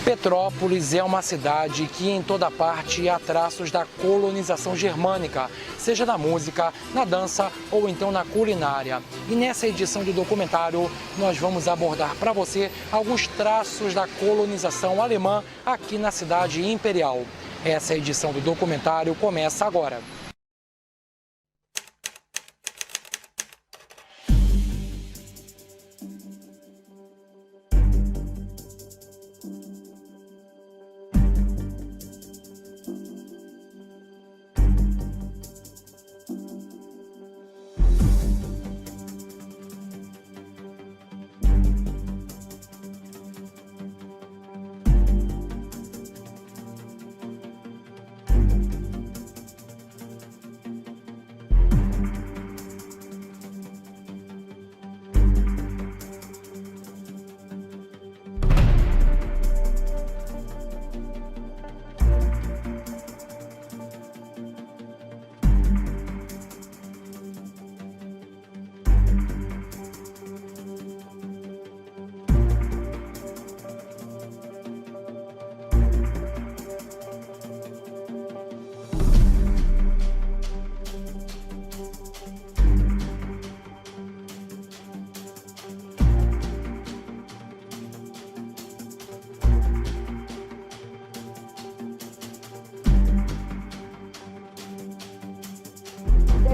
Petrópolis é uma cidade que em toda parte há traços da colonização germânica, seja na música, na dança ou então na culinária. E nessa edição do documentário nós vamos abordar para você alguns traços da colonização alemã aqui na cidade imperial. Essa edição do documentário começa agora.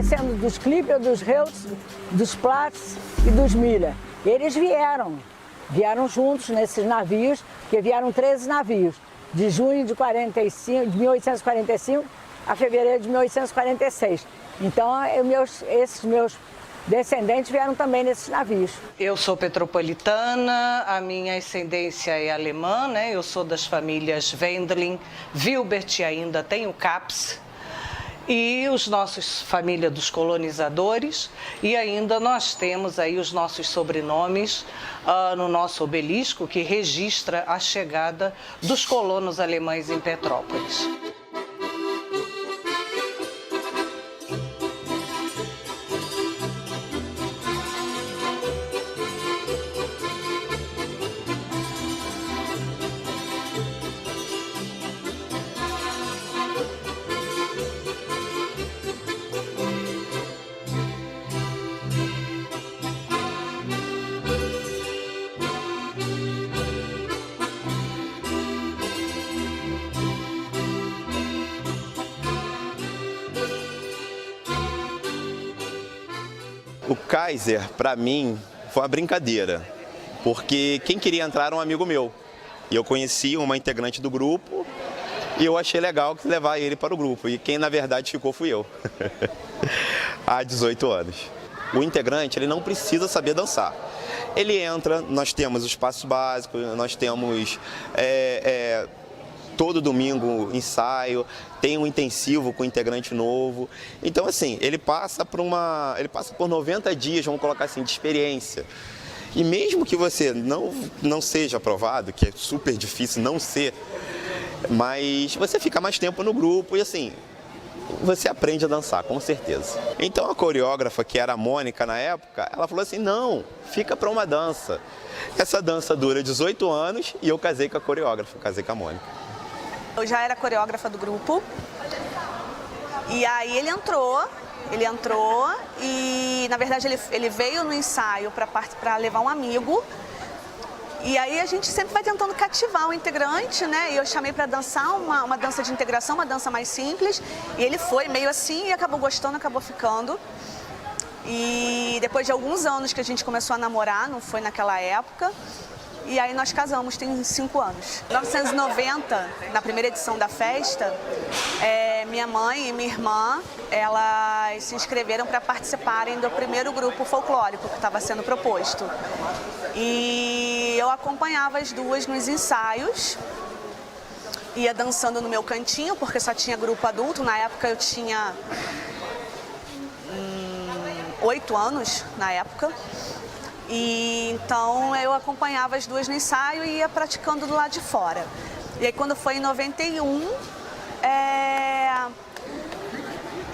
Sendo dos Clipper, dos Reutz, dos Platz e dos Miller. Eles vieram juntos nesses navios, porque vieram 13 navios, de junho de 1845 a fevereiro de 1846. Então, esses meus descendentes vieram também nesses navios. Eu sou petropolitana, a minha ascendência é alemã, né? Eu sou das famílias Wendling, Wilbert e ainda tem o Kaps. E os nossos família dos colonizadores, e ainda nós temos aí os nossos sobrenomes no nosso obelisco, que registra a chegada dos colonos alemães em Petrópolis. O Kaiser, para mim, foi uma brincadeira, porque quem queria entrar era um amigo meu. E eu conheci uma integrante do grupo e eu achei legal levar ele para o grupo. E quem, na verdade, ficou fui eu, há 18 anos. O integrante, ele não precisa saber dançar. Ele entra, nós temos os passos básicos, nós temos todo domingo ensaio, tem um intensivo com integrante novo. Então, assim, ele passa por 90 dias, vamos colocar assim, de experiência. E mesmo que você não seja aprovado, que é super difícil não ser, mas você fica mais tempo no grupo e, assim, você aprende a dançar, com certeza. Então a coreógrafa, que era a Mônica na época, ela falou assim, não, fica para uma dança. Essa dança dura 18 anos e eu casei com a coreógrafa, casei com a Mônica. Eu já era coreógrafa do grupo e aí ele entrou e na verdade ele veio no ensaio para levar um amigo. E aí a gente sempre vai tentando cativar o integrante, né? E eu chamei para dançar uma dança de integração, uma dança mais simples. E ele foi meio assim e acabou gostando, acabou ficando. E depois de alguns anos que a gente começou a namorar, não foi naquela época. E aí nós casamos, tem 5 anos. Em 1990, na primeira edição da festa, minha mãe e minha irmã, elas se inscreveram para participarem do primeiro grupo folclórico que estava sendo proposto. E eu acompanhava as duas nos ensaios, ia dançando no meu cantinho, porque só tinha grupo adulto. Na época eu tinha 8 anos, na época. E então eu acompanhava as duas no ensaio e ia praticando do lado de fora. E aí quando foi em 91,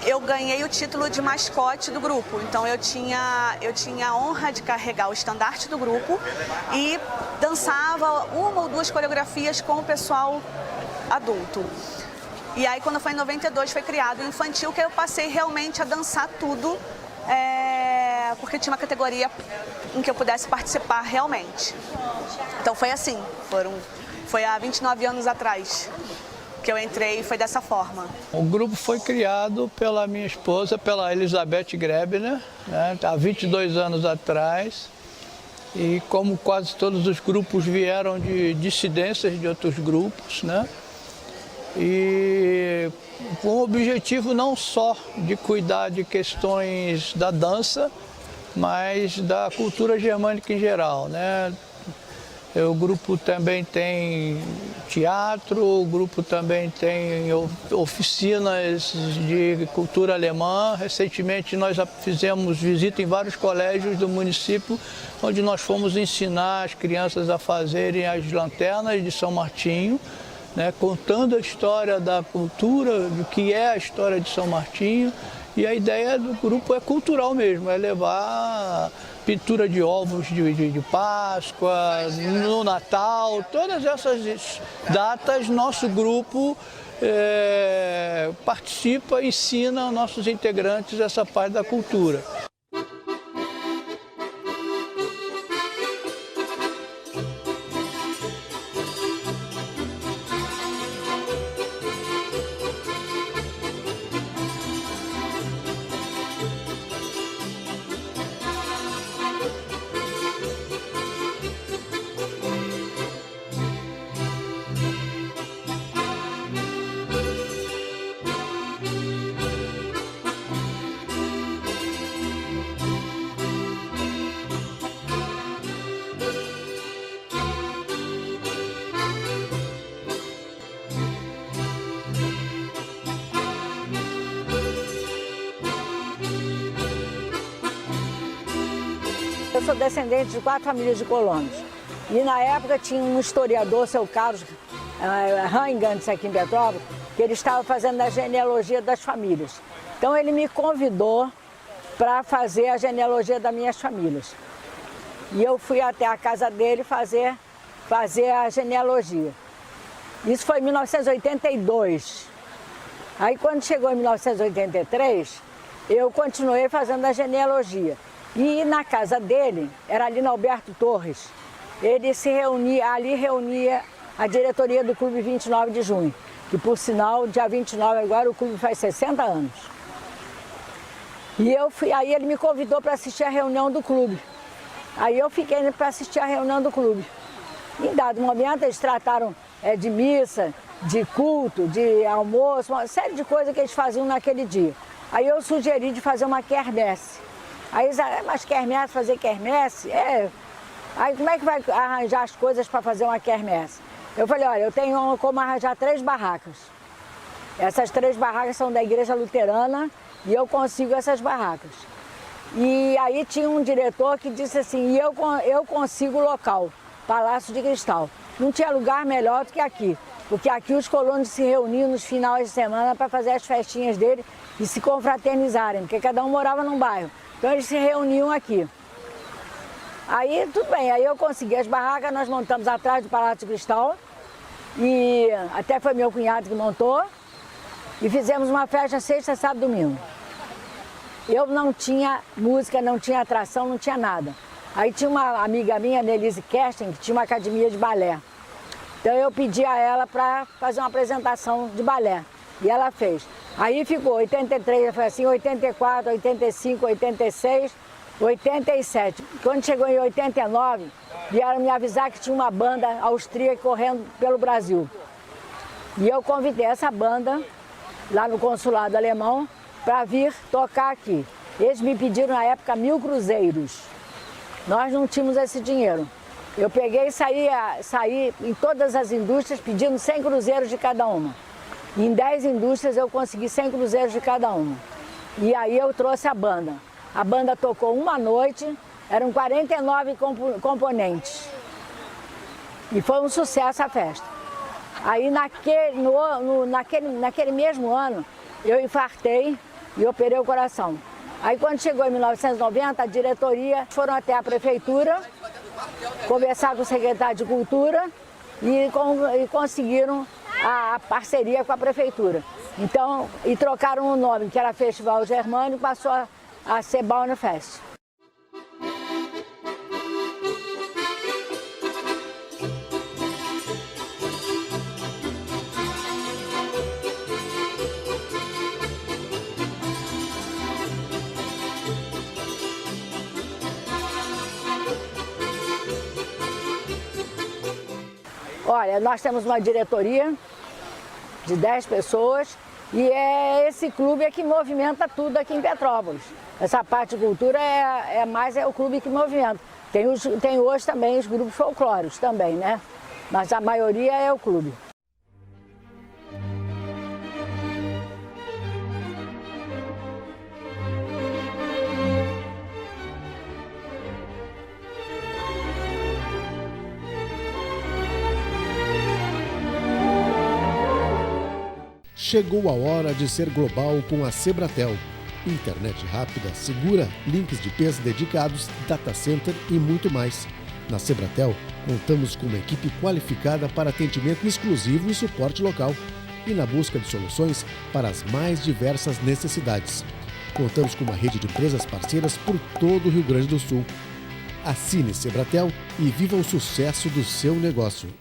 eu ganhei o título de mascote do grupo. Então eu tinha a honra de carregar o estandarte do grupo e dançava 1 ou 2 coreografias com o pessoal adulto. E aí quando foi em 92 foi criado o infantil, que eu passei realmente a dançar tudo, porque tinha uma categoria em que eu pudesse participar realmente. Então foi assim, foi há 29 anos atrás que eu entrei e foi dessa forma. O grupo foi criado pela minha esposa, pela Elizabeth Grebner, né, há 22 anos atrás. E como quase todos os grupos vieram de dissidências de outros grupos, né? E com o objetivo não só de cuidar de questões da dança, mas da cultura germânica em geral, né? O grupo também tem teatro, o grupo também tem oficinas de cultura alemã. Recentemente nós fizemos visita em vários colégios do município, onde nós fomos ensinar as crianças a fazerem as lanternas de São Martinho, né, contando a história da cultura, do que é a história de São Martinho. E a ideia do grupo é cultural mesmo, é levar pintura de ovos de Páscoa, no Natal, todas essas datas, nosso grupo participa, ensina nossos integrantes essa parte da cultura. Eu sou descendente de 4 famílias de colonos. E na época tinha um historiador, seu Carlos Reingantz, aqui em Petrópolis, que ele estava fazendo a genealogia das famílias. Então ele me convidou para fazer a genealogia das minhas famílias. E eu fui até a casa dele fazer a genealogia. Isso foi em 1982. Aí quando chegou em 1983, eu continuei fazendo a genealogia. E na casa dele, era ali na Alberto Torres, ele se reunia, ali reunia a diretoria do Clube 29 de Junho, que por sinal, dia 29 agora, o clube faz 60 anos. E eu fui, aí ele me convidou para assistir a reunião do clube. Aí eu fiquei para assistir a reunião do clube. Em dado momento eles trataram de missa, de culto, de almoço, uma série de coisas que eles faziam naquele dia. Aí eu sugeri de fazer uma quermesse. Aí eles mas quermesse, fazer quermesse? Aí como é que vai arranjar as coisas para fazer uma quermesse? Eu falei, olha, eu tenho como arranjar 3 barracas. Essas 3 barracas são da igreja luterana e eu consigo essas barracas. E aí tinha um diretor que disse assim, eu consigo o local, Palácio de Cristal. Não tinha lugar melhor do que aqui, porque aqui os colonos se reuniam nos finais de semana para fazer as festinhas dele e se confraternizarem, porque cada um morava num bairro. Então eles se reuniam aqui. Aí tudo bem, aí eu consegui as barracas, nós montamos atrás do Palácio de Cristal e até foi meu cunhado que montou e fizemos uma festa sexta, sábado e domingo. Eu não tinha música, não tinha atração, não tinha nada. Aí tinha uma amiga minha, Nelise Kerstin, que tinha uma academia de balé. Então eu pedi a ela para fazer uma apresentação de balé e ela fez. Aí ficou 83, foi assim, 84, 85, 86, 87. Quando chegou em 89, vieram me avisar que tinha uma banda austríaca correndo pelo Brasil. E eu convidei essa banda lá no consulado alemão para vir tocar aqui. Eles me pediram na época 1000 cruzeiros. Nós não tínhamos esse dinheiro. Eu peguei e saí em todas as indústrias pedindo 100 cruzeiros de cada uma. Em 10 indústrias eu consegui 100 cruzeiros de cada uma. E aí eu trouxe a banda. A banda tocou uma noite, eram 49 componentes. E foi um sucesso a festa. Aí naquele mesmo ano eu infartei e operei o coração. Aí quando chegou em 1990, a diretoria foram até a prefeitura, conversar com o secretário de Cultura e conseguiram a parceria com a prefeitura. Então, e trocaram o nome, que era Festival Germânico, passou a ser Baunefest. Olha, nós temos uma diretoria de 10 pessoas e esse clube que movimenta tudo aqui em Petrópolis. Essa parte de cultura é o clube que movimenta. Tem hoje também os grupos folclóricos também, né? Mas a maioria é o clube. Chegou a hora de ser global com a Sebratel. Internet rápida, segura, links de peça dedicados, data center e muito mais. Na Sebratel, contamos com uma equipe qualificada para atendimento exclusivo e suporte local e na busca de soluções para as mais diversas necessidades. Contamos com uma rede de empresas parceiras por todo o Rio Grande do Sul. Assine Sebratel e viva o sucesso do seu negócio.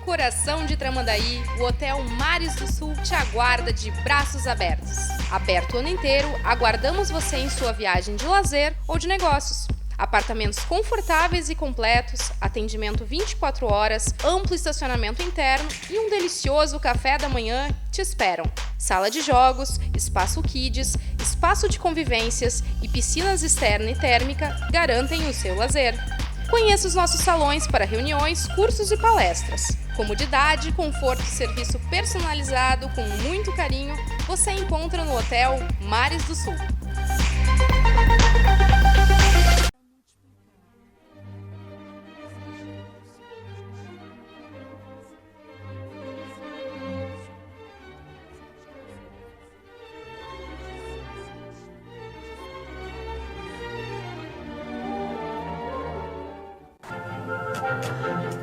Coração de Tramandaí, o Hotel Mares do Sul te aguarda de braços abertos. Aberto o ano inteiro, aguardamos você em sua viagem de lazer ou de negócios. Apartamentos confortáveis e completos, atendimento 24 horas, amplo estacionamento interno e um delicioso café da manhã te esperam. Sala de jogos, espaço kids, espaço de convivências e piscinas externa e térmica garantem o seu lazer. Conheça os nossos salões para reuniões, cursos e palestras. Comodidade, conforto e serviço personalizado com muito carinho você encontra no Hotel Mares do Sul.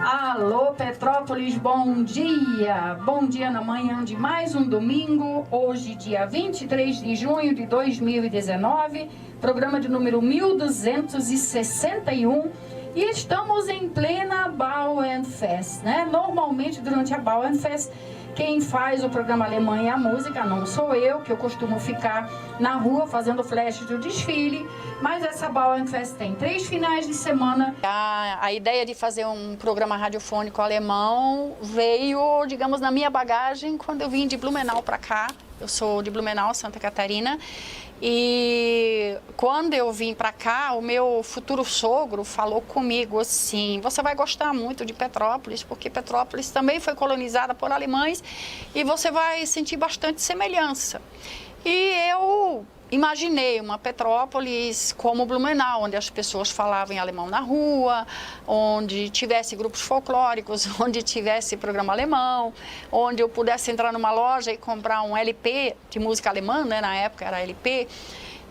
Alô, Petrópolis, bom dia! Bom dia na manhã de mais um domingo, hoje dia 23 de junho de 2019, programa de número 1261, e estamos em plena Bauernfest, né? Normalmente, durante a Bauernfest, quem faz o programa Alemanha e a Música não sou eu, que eu costumo ficar na rua fazendo flash do desfile, mas essa Bauernfest tem 3 finais de semana. A ideia de fazer um programa radiofônico alemão veio, digamos, na minha bagagem quando eu vim de Blumenau para cá. Eu sou de Blumenau, Santa Catarina, e quando eu vim para cá, o meu futuro sogro falou comigo assim: você vai gostar muito de Petrópolis, porque Petrópolis também foi colonizada por alemães e você vai sentir bastante semelhança. E eu imaginei uma Petrópolis como Blumenau, onde as pessoas falavam em alemão na rua, onde tivesse grupos folclóricos, onde tivesse programa alemão, onde eu pudesse entrar numa loja e comprar um LP de música alemã, né? Na época era LP.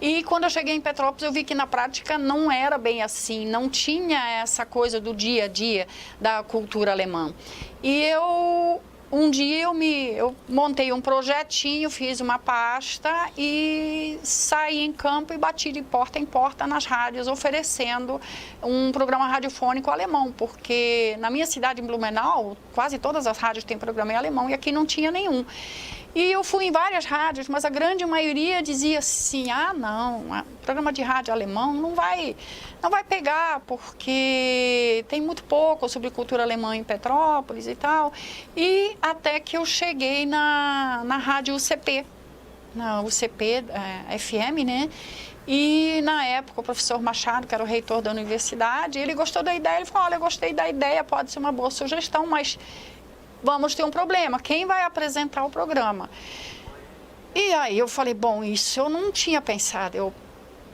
E quando eu cheguei em Petrópolis, eu vi que na prática não era bem assim, não tinha essa coisa do dia a dia da cultura alemã. E um dia eu montei um projetinho, fiz uma pasta e saí em campo e bati de porta em porta nas rádios oferecendo um programa radiofônico alemão, porque na minha cidade, em Blumenau, quase todas as rádios têm programa em alemão e aqui não tinha nenhum. E eu fui em várias rádios, mas a grande maioria dizia assim: ah, não, programa de rádio alemão não vai pegar, porque tem muito pouco sobre cultura alemã em Petrópolis e tal. E até que eu cheguei na rádio UCP, na UCP FM, né? E na época o professor Machado, que era o reitor da universidade, ele gostou da ideia, ele falou: olha, eu gostei da ideia, pode ser uma boa sugestão, mas vamos ter um problema, quem vai apresentar o programa? E aí eu falei, bom, isso eu não tinha pensado, eu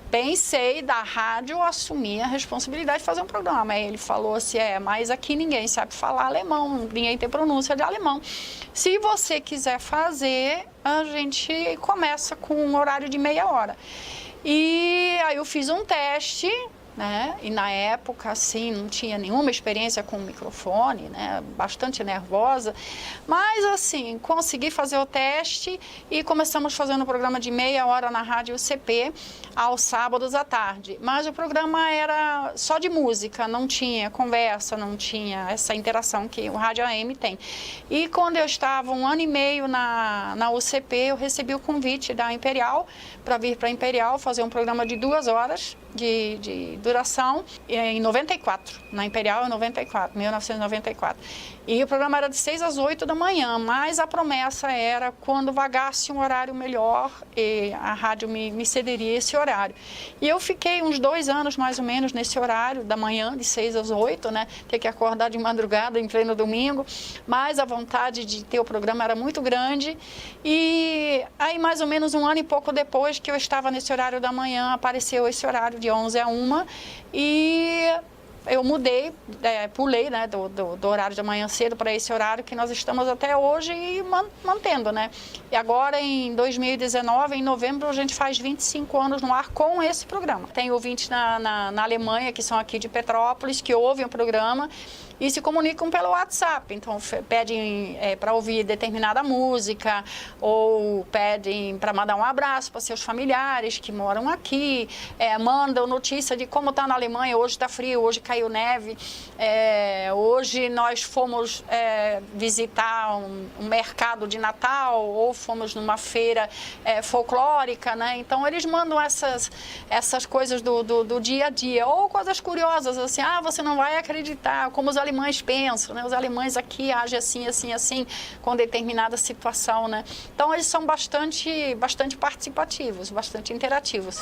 pensei da rádio assumir a responsabilidade de fazer um programa. Aí ele falou assim, mas aqui ninguém sabe falar alemão, ninguém tem pronúncia de alemão. Se você quiser fazer, a gente começa com um horário de meia hora. E aí eu fiz um teste, né? E na época, assim, não tinha nenhuma experiência com o microfone, né? Bastante nervosa, mas assim, consegui fazer o teste e começamos fazendo um programa de meia hora na rádio UCP, aos sábados à tarde. Mas o programa era só de música, não tinha conversa, não tinha essa interação que o rádio AM tem. E quando eu estava 1 ano e meio na UCP, eu recebi o convite da Imperial para vir para a Imperial fazer um programa de 2 horas de duração em 94, na Imperial em 1994. E o programa era de 6 às 8 da manhã, mas a promessa era, quando vagasse um horário melhor, a rádio me cederia esse horário. E eu fiquei uns 2 anos, mais ou menos, nesse horário da manhã, de 6 às 8, né? Ter que acordar de madrugada em pleno domingo, mas a vontade de ter o programa era muito grande. E aí, mais ou menos 1 ano e pouco depois que eu estava nesse horário da manhã, apareceu esse horário de 11 a 1, e eu mudei, pulei, né, do horário da manhã cedo para esse horário que nós estamos até hoje e mantendo, né? E agora, em 2019, em novembro, a gente faz 25 anos no ar com esse programa. Tem ouvintes na Alemanha, que são aqui de Petrópolis, que ouvem o programa e se comunicam pelo WhatsApp. Então, pedem para ouvir determinada música, ou pedem para mandar um abraço para seus familiares que moram aqui, mandam notícia de como está na Alemanha. Hoje está frio, hoje caiu neve, hoje nós fomos visitar um mercado de Natal, ou fomos numa feira folclórica, né? Então, eles mandam essas coisas do dia a dia, ou coisas curiosas, assim, você não vai acreditar como os alemães pensam, né? Os alemães aqui agem assim, assim, assim, com determinada situação, né? Então, eles são bastante participativos, bastante interativos.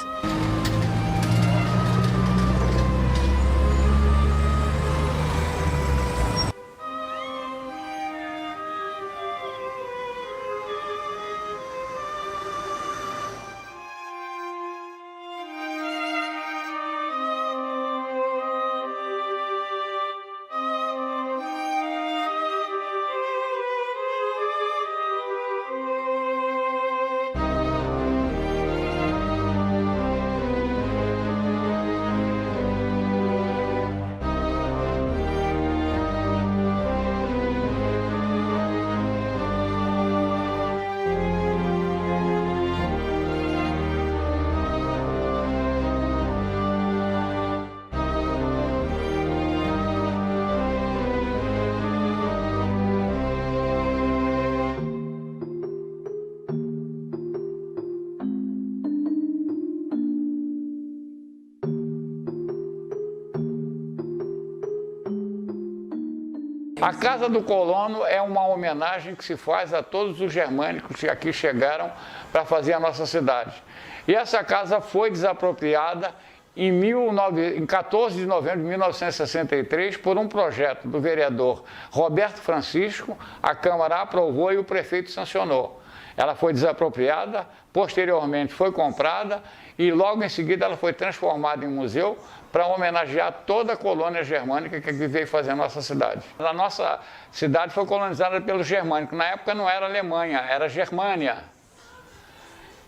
A Casa do Colono é uma homenagem que se faz a todos os germânicos que aqui chegaram para fazer a nossa cidade. E essa casa foi desapropriada em 14 de novembro de 1963 por um projeto do vereador Roberto Francisco. A Câmara aprovou e o prefeito sancionou. Ela foi desapropriada, posteriormente foi comprada e logo em seguida ela foi transformada em museu para homenagear toda a colônia germânica que veio fazer a nossa cidade. A nossa cidade foi colonizada pelos germânicos. Na época não era Alemanha, era Germânia.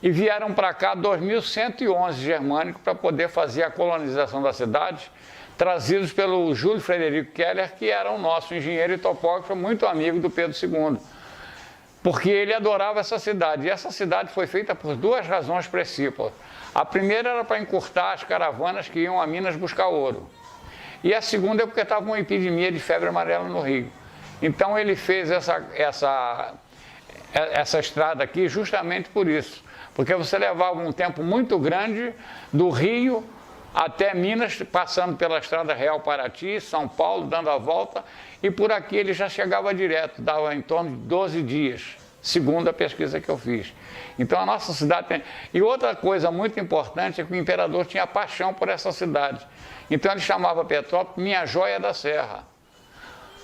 E vieram para cá 2.111 germânicos para poder fazer a colonização da cidade, trazidos pelo Júlio Frederico Keller, que era o nosso engenheiro e topógrafo, muito amigo do Pedro II. Porque ele adorava essa cidade. E essa cidade foi feita por duas razões principais. A primeira era para encurtar as caravanas que iam a Minas buscar ouro. E a segunda é porque estava uma epidemia de febre amarela no Rio. Então ele fez essa estrada aqui justamente por isso. Porque você levava um tempo muito grande do Rio até Minas, passando pela Estrada Real Paraty, São Paulo, dando a volta, e por aqui ele já chegava direto, dava em torno de 12 dias, segundo a pesquisa que eu fiz. Então a nossa cidade tem... E outra coisa muito importante é que o imperador tinha paixão por essa cidade. Então ele chamava Petrópolis Minha Joia da Serra.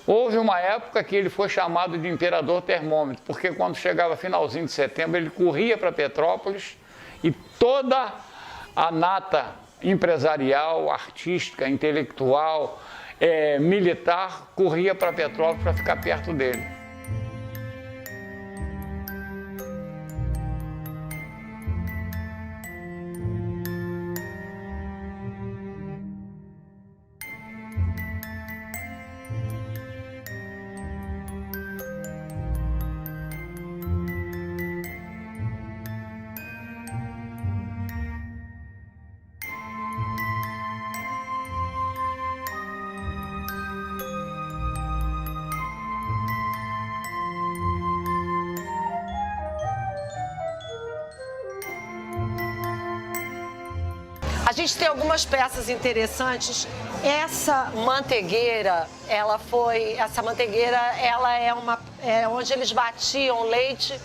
Houve uma época que ele foi chamado de Imperador Termômetro, porque quando chegava finalzinho de setembro, ele corria para Petrópolis e toda a nata empresarial, artística, intelectual, militar, corria para Petrópolis para ficar perto dele. A gente tem algumas peças interessantes. Essa manteigueira, ela é onde eles batiam leite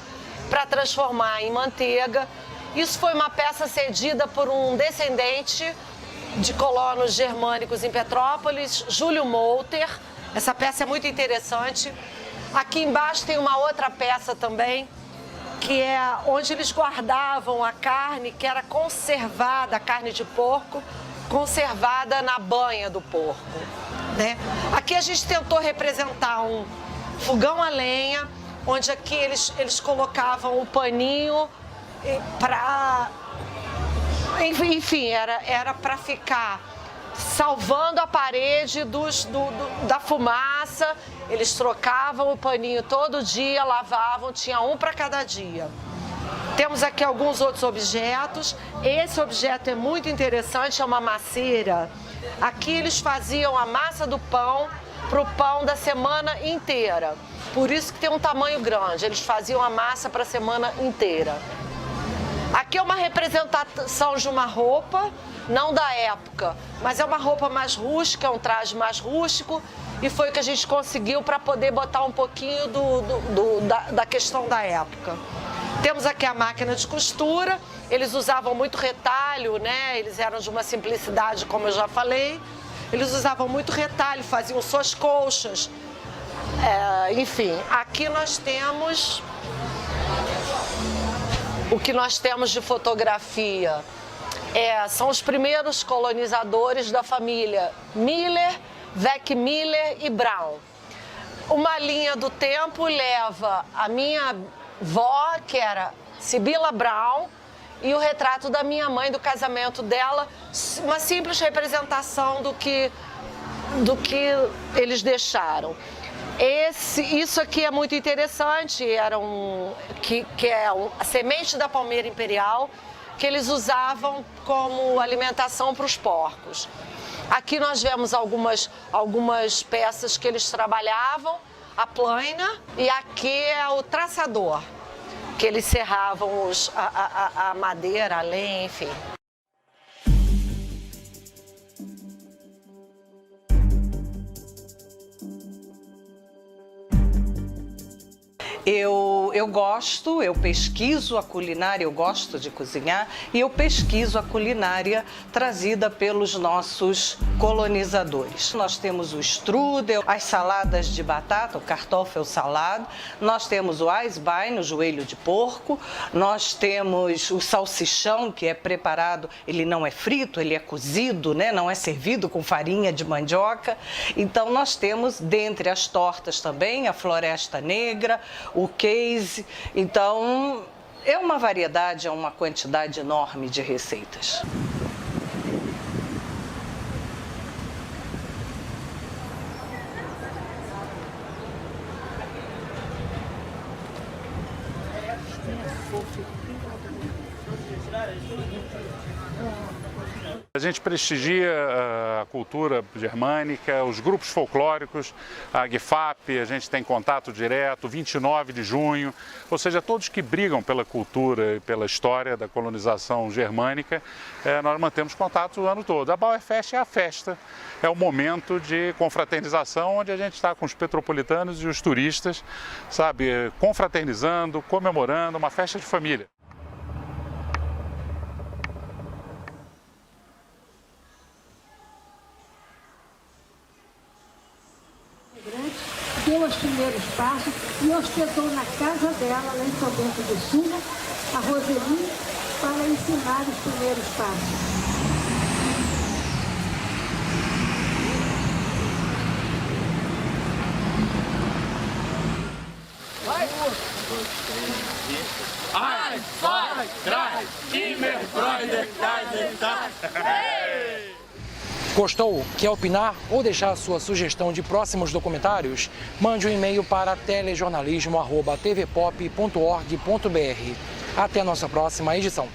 para transformar em manteiga. Isso foi uma peça cedida por um descendente de colonos germânicos em Petrópolis, Júlio Molter. Essa peça é muito interessante. Aqui embaixo tem uma outra peça também, que é onde eles guardavam a carne que era conservada, a carne de porco, conservada na banha do porco, né? Aqui a gente tentou representar um fogão a lenha, onde aqui eles colocavam um paninho para... Enfim, era para ficar salvando a parede da fumaça. Eles trocavam o paninho todo dia, lavavam, tinha um para cada dia. Temos aqui alguns outros objetos. Esse objeto é muito interessante, é uma maceira. Aqui eles faziam a massa do pão para o pão da semana inteira. Por isso que tem um tamanho grande, eles faziam a massa para a semana inteira. Aqui é uma representação de uma roupa, não da época, mas é uma roupa mais rústica, é um traje mais rústico, e foi o que a gente conseguiu para poder botar um pouquinho da questão da época. Temos aqui a máquina de costura, eles usavam muito retalho, né? Eles eram de uma simplicidade, como eu já falei. Eles usavam muito retalho, faziam suas colchas. Enfim, aqui nós temos o que nós temos de fotografia. São os primeiros colonizadores da família Miller, Weckmiller e Braun. Uma linha do tempo leva a minha avó, que era Sibila Braun, e o retrato da minha mãe, do casamento dela, uma simples representação do que eles deixaram. Isso aqui é muito interessante, que é a semente da palmeira imperial, que eles usavam como alimentação para os porcos. Aqui nós vemos algumas peças que eles trabalhavam, a plaina, e aqui é o traçador, que eles serravam a madeira, a lenha, enfim. Eu gosto, eu pesquiso a culinária, eu gosto de cozinhar e eu pesquiso a culinária trazida pelos nossos colonizadores. Nós temos o strudel, as saladas de batata, o kartoffelsalat, nós temos o Eisbein, o joelho de porco, nós temos o salsichão, que é preparado, ele não é frito, ele é cozido, né? Não é servido com farinha de mandioca. Então nós temos, dentre as tortas também, a floresta negra, o case. Então, é uma variedade, é uma quantidade enorme de receitas. A gente prestigia a cultura germânica, os grupos folclóricos, a GFAP, a gente tem contato direto, 29 de junho, ou seja, todos que brigam pela cultura e pela história da colonização germânica, nós mantemos contato o ano todo. A Bauerfest é a festa, é o momento de confraternização onde a gente está com os petropolitanos e os turistas, sabe, confraternizando, comemorando, uma festa de família. Deu os primeiros passos e hospedou na casa dela, lá em São Bento do Sul, a Roseli, para ensinar os primeiros passos. Gostou? Quer opinar ou deixar sua sugestão de próximos documentários? Mande um e-mail para telejornalismo@tvpop.org.br. Até a nossa próxima edição.